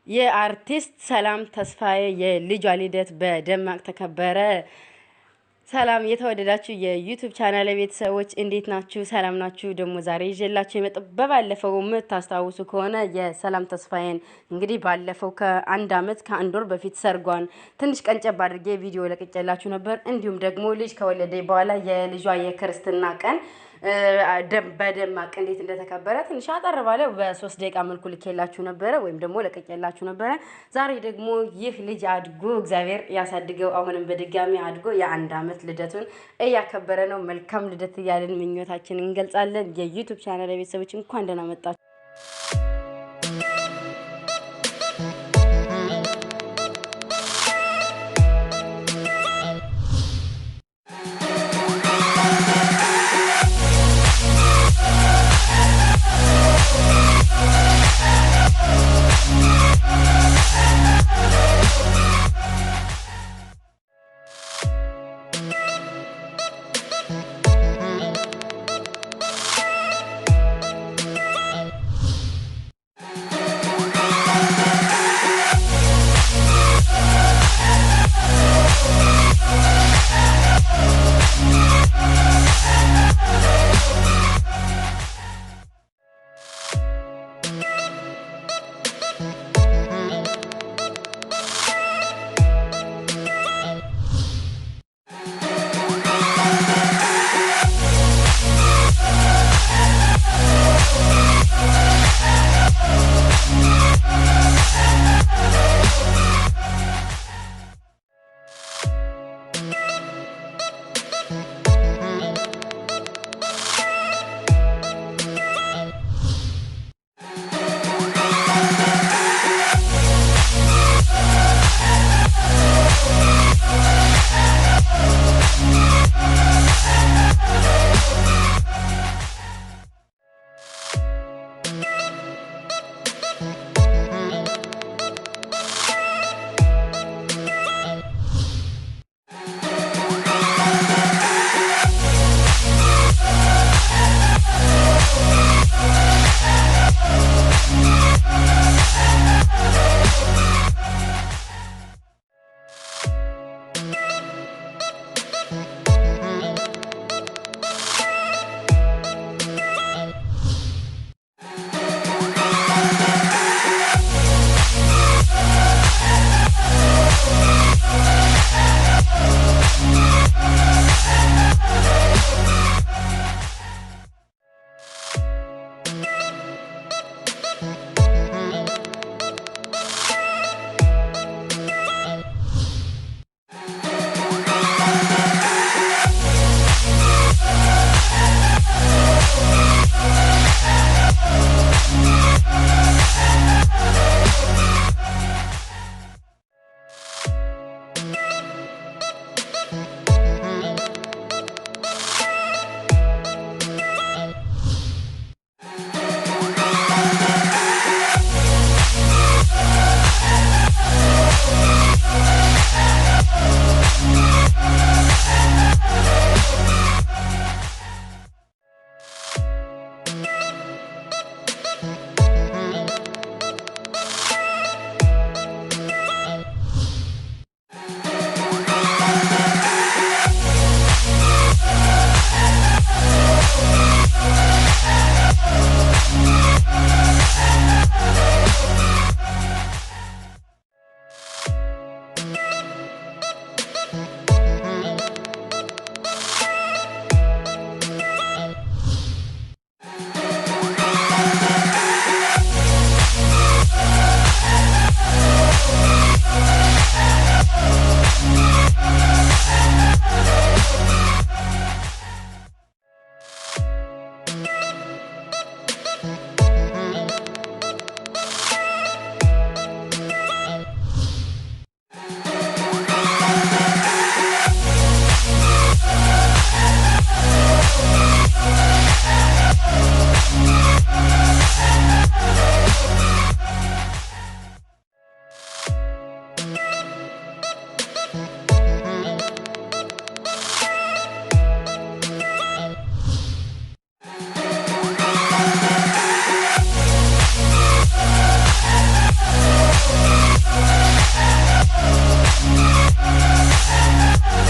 የአርቲስት ሰላም ተስፋዬ የልጇ ልደት በደማቅ ተከበረ። ሰላም የተወደዳችሁ የዩቲዩብ ቻናል ቤተሰቦች እንዴት ናችሁ? ሰላም ናችሁ? ደግሞ ዛሬ ይዤላችሁ የመጣሁ ባለፈው የምታስታውሱ ከሆነ የሰላም ተስፋዬን እንግዲህ ባለፈው ከአንድ አመት ከአንድ ወር በፊት ሰርጓን ትንሽ ቀንጨብ አድርጌ ቪዲዮ ለቅቄላችሁ ነበር። እንዲሁም ደግሞ ልጅ ከወለደች በኋላ የልጇ የክርስትና ቀን በደማቅ እንዴት እንደተከበረ ትንሽ አጠር ባለ በ3 ደቂቃ መልኩ ልኬላችሁ ነበረ ወይም ደግሞ ለቀቄላችሁ ነበረ። ዛሬ ደግሞ ይህ ልጅ አድጎ እግዚአብሔር ያሳድገው አሁንም በድጋሚ አድጎ የአንድ አመት ልደቱን እያከበረ ነው። መልካም ልደት እያልን ምኞታችንን እንገልጻለን። የዩቲዩብ ቻናል ቤተሰቦች እንኳን ደህና መጣችሁ።